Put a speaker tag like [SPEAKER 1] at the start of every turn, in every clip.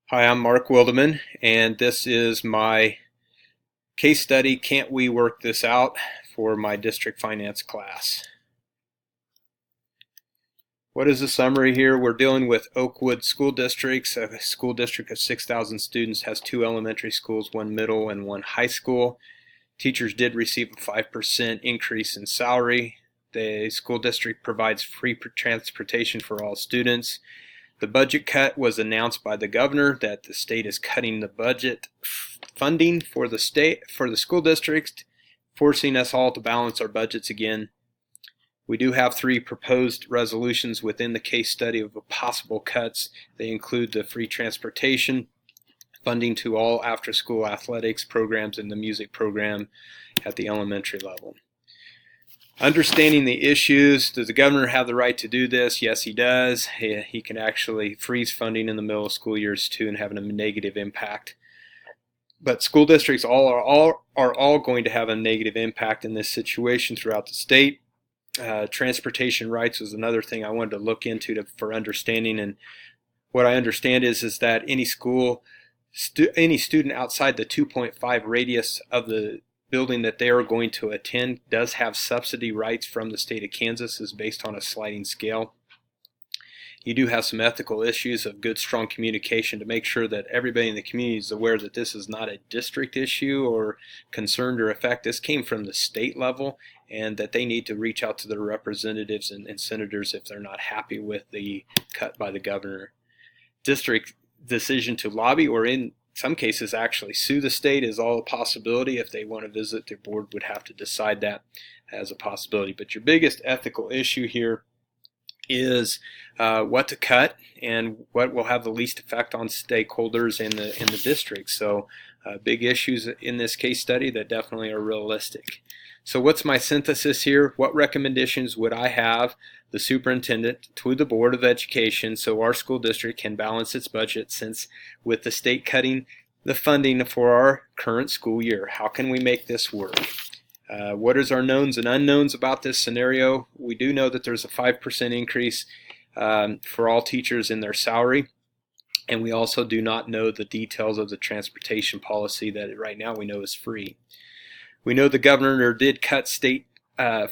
[SPEAKER 1] Hi, I'm Mark Wildeman, and this is my case study, Can't We Work This Out, for my district finance class. What is the summary here? We're dealing with Oakwood School Districts. A school district of 6,000 students has 2 elementary schools, 1 middle and 1 high school. Teachers did receive a 5% increase in salary. The school district provides free transportation for all students. The budget cut was announced by the governor that the state is cutting the budget funding for the school districts, forcing us all to balance our budgets again. We do have 3 proposed resolutions within the case study of possible cuts. They include the free transportation, funding to all after-school athletics programs, and the music program at the elementary level. Understanding the issues, does the governor have the right to do this? Yes, he does. He can actually freeze funding in the middle of school years too and having a negative impact. But school districts are all going to have a negative impact in this situation throughout the state. Transportation rights was another thing I wanted to look into for understanding, and what I understand is that any student outside the 2.5 radius of the building that they are going to attend does have subsidy rights from the state of Kansas, is based on a sliding scale. You do have some ethical issues of good, strong communication to make sure that everybody in the community is aware that this is not a district issue or concerned or effect. This came from the state level, and that they need to reach out to their representatives and senators if they're not happy with the cut by the governor. District decision to lobby, or in some cases actually sue the state, is all a possibility. If they want to visit, their board would have to decide that as a possibility. But your biggest ethical issue here is what to cut and what will have the least effect on stakeholders in the district. So big issues in this case study that definitely are realistic. So what's my synthesis here? What recommendations would I have the superintendent to the Board of Education so our school district can balance its budget, since with the state cutting the funding for our current school year? How can we make this work? What is our knowns and unknowns about this scenario? We do know that there's a 5% increase for all teachers in their salary, and we also do not know the details of the transportation policy that right now we know is free. We know the governor did cut state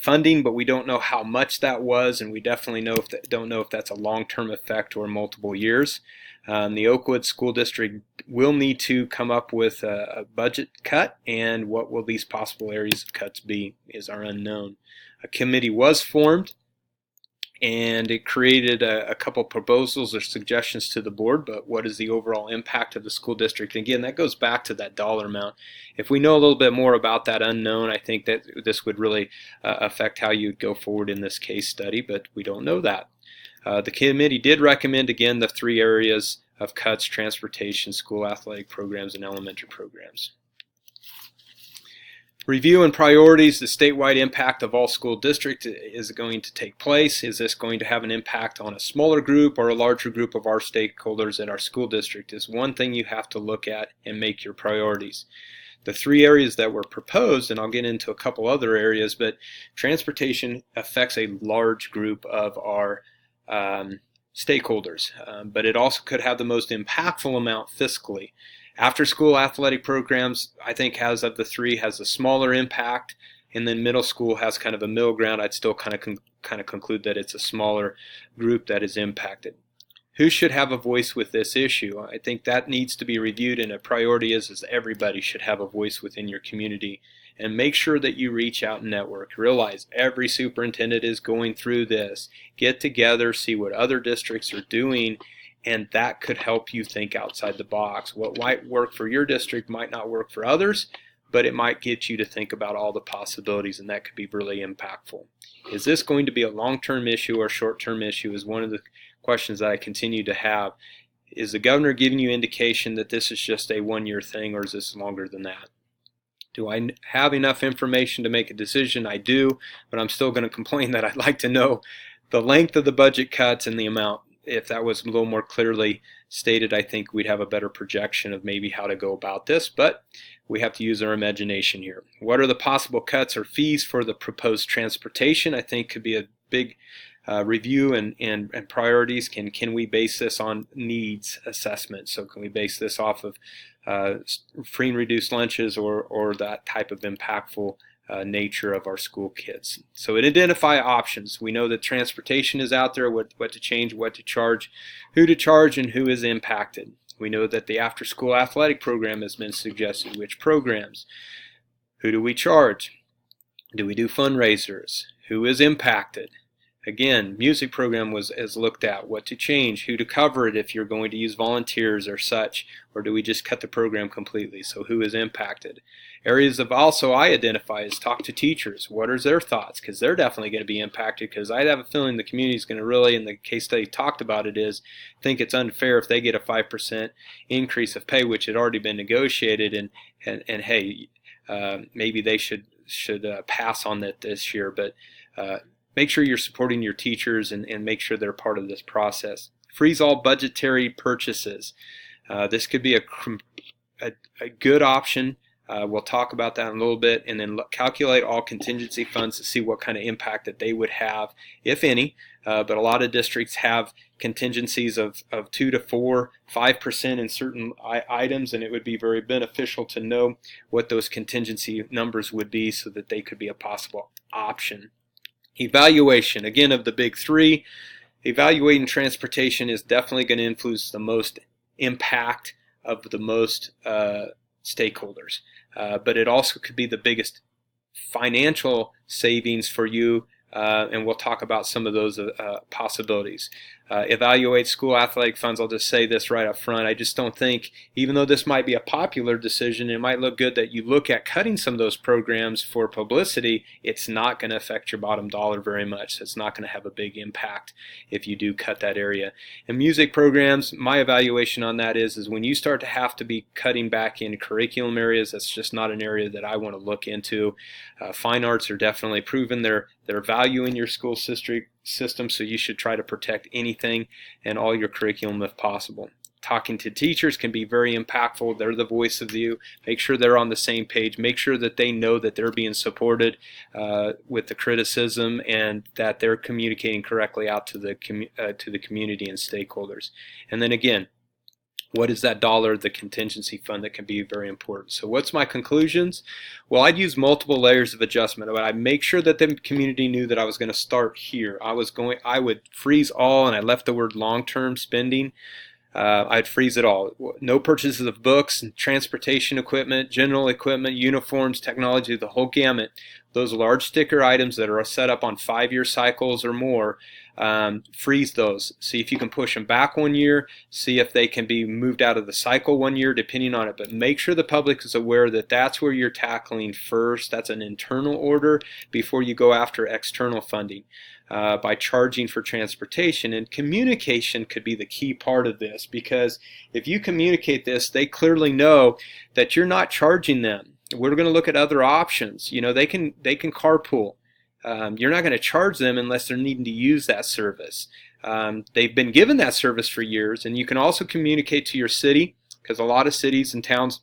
[SPEAKER 1] funding, but we don't know how much that was, and we definitely don't know if that's a long-term effect or multiple years. The Oakwood School District will need to come up with a budget cut, and what will these possible areas of cuts be is our unknown. A committee was formed, and it created a couple proposals or suggestions to the board, but what is the overall impact of the school district? Again, that goes back to that dollar amount. If we know a little bit more about that unknown, I think that this would really affect how you'd go forward in this case study, but we don't know that. The committee did recommend, again, the 3 areas of cuts: transportation, school athletic programs, and elementary programs. Review and priorities. The statewide impact of all school districts is going to take place. Is this going to have an impact on a smaller group or a larger group of our stakeholders at our school district, is one thing you have to look at and make your priorities. The 3 areas that were proposed, and I'll get into a couple other areas, but transportation affects a large group of our stakeholders, but it also could have the most impactful amount fiscally. After school athletic programs, I think, has of the 3, has a smaller impact, and then middle school has kind of a middle ground. I'd still kind of conclude that it's a smaller group that is impacted. Who should have a voice with this issue? I think that needs to be reviewed, and a priority is everybody should have a voice within your community. And make sure that you reach out and network. Realize every superintendent is going through this. Get together, see what other districts are doing, and that could help you think outside the box. What might work for your district might not work for others, but it might get you to think about all the possibilities, and that could be really impactful. Is this going to be a long-term issue or short-term issue, is one of the questions that I continue to have. Is the governor giving you indication that this is just a 1-year thing, or is this longer than that? Do I have enough information to make a decision? I do, but I'm still going to complain that I'd like to know the length of the budget cuts and the amount. If that was a little more clearly stated, I think we'd have a better projection of maybe how to go about this, but we have to use our imagination here. What are the possible cuts or fees for the proposed transportation? I think could be a big review and priorities. Can we base this on needs assessment? So can we base this off of free and reduced lunches or that type of impactful nature of our school kids? So it identify options. We know that transportation is out there, what to change, what to charge, and who is impacted. We know that the after-school athletic program has been suggested. Which programs? Who do we charge? Do we do fundraisers? Who is impacted? Again, music program is looked at. What to change? Who to cover it if you're going to use volunteers or such? Or do we just cut the program completely? So who is impacted? Areas of also I identify is talk to teachers. What are their thoughts? Because they're definitely going to be impacted, because I have a feeling the community is going to really, in the case study talked about it, is think it's unfair if they get a 5% increase of pay, which had already been negotiated, and hey, maybe they should pass on that this year. But make sure you're supporting your teachers and make sure they're part of this process. Freeze all budgetary purchases. This could be a good option. We'll talk about that in a little bit, and then calculate all contingency funds to see what kind of impact that they would have, if any. But a lot of districts have contingencies of 2 to 4, 5% in certain items, and it would be very beneficial to know what those contingency numbers would be so that they could be a possible option. Evaluation, again, of the big three, evaluating transportation is definitely going to influence the most impact of the most stakeholders. But it also could be the biggest financial savings for you, and we'll talk about some of those possibilities. Evaluate school athletic funds. I'll just say this right up front. I just don't think, even though this might be a popular decision, it might look good that you look at cutting some of those programs for publicity. It's not going to affect your bottom dollar very much. It's not going to have a big impact if you do cut that area. And music programs, my evaluation on that is when you start to have to be cutting back in curriculum areas, that's just not an area that I want to look into. Fine arts are definitely proven their value in your school system, so you should try to protect anything and all your curriculum if possible. Talking to teachers can be very impactful. They're the voice of you. Make sure they're on the same page. Make sure that they know that they're being supported with the criticism, and that they're communicating correctly out to the community and stakeholders. And then again, what is that dollar, the contingency fund, that can be very important. So what's my conclusions? Well, I'd use multiple layers of adjustment, but I'd make sure that the community knew that I was going to start here. I would freeze all, and I left the word long-term spending. I'd freeze it all. No purchases of books, transportation equipment, general equipment, uniforms, technology, the whole gamut. Those large sticker items that are set up on 5-year cycles or more, freeze those. See if you can push them back 1 year. See if they can be moved out of the cycle 1 year, depending on it. But make sure the public is aware that that's where you're tackling first. That's an internal order before you go after external funding. By charging for transportation, and communication could be the key part of this, because if you communicate this, they clearly know that you're not charging them. We're going to look at other options. You know, they can carpool. You're not going to charge them unless they're needing to use that service. They've been given that service for years, and you can also communicate to your city, because a lot of cities and towns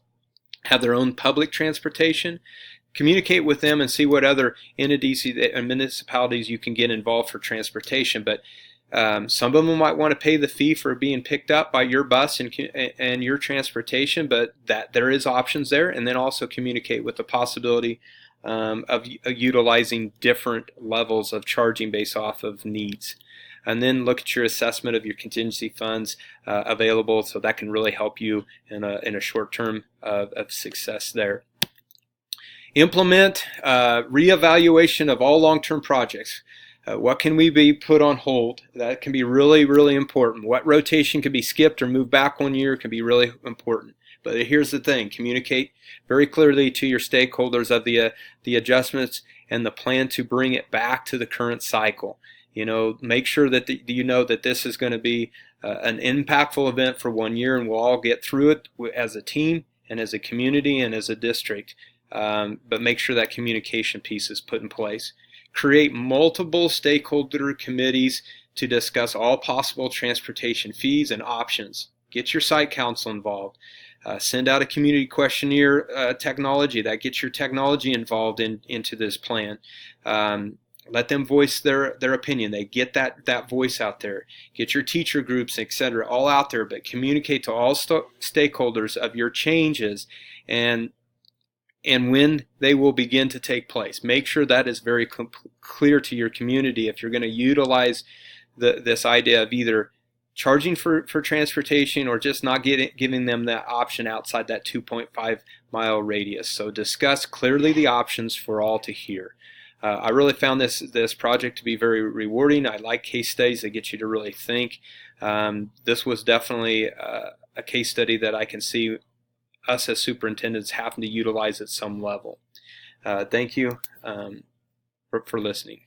[SPEAKER 1] have their own public transportation. Communicate with them and see what other entities and municipalities you can get involved for transportation. But some of them might want to pay the fee for being picked up by your bus and your transportation, but that there is options there. And then also communicate with the possibility of utilizing different levels of charging based off of needs. And then look at your assessment of your contingency funds available, so that can really help you in a short term of success there. Implement reevaluation of all long-term projects. What can we be put on hold? That can be really, really important. What rotation can be skipped or moved back 1 year can be really important. But here's the thing: communicate very clearly to your stakeholders of the adjustments and the plan to bring it back to the current cycle. You know, make sure that you know that this is going to be an impactful event for 1 year, and we'll all get through it as a team and as a community and as a district. But make sure that communication piece is put in place. Create multiple stakeholder committees to discuss all possible transportation fees and options. Get your site council involved. Send out a community questionnaire technology that gets your technology involved into this plan. Let them voice their opinion. They get that voice out there. Get your teacher groups, etc., all out there, but communicate to all stakeholders of your changes and when they will begin to take place. Make sure that is very clear to your community if you're going to utilize this idea of either charging for transportation or just not giving them that option outside that 2.5 mile radius. So discuss clearly the options for all to hear. I really found this project to be very rewarding. I like case studies that get you to really think. This was definitely a case study that I can see us as superintendents having to utilize at some level. Thank you for listening.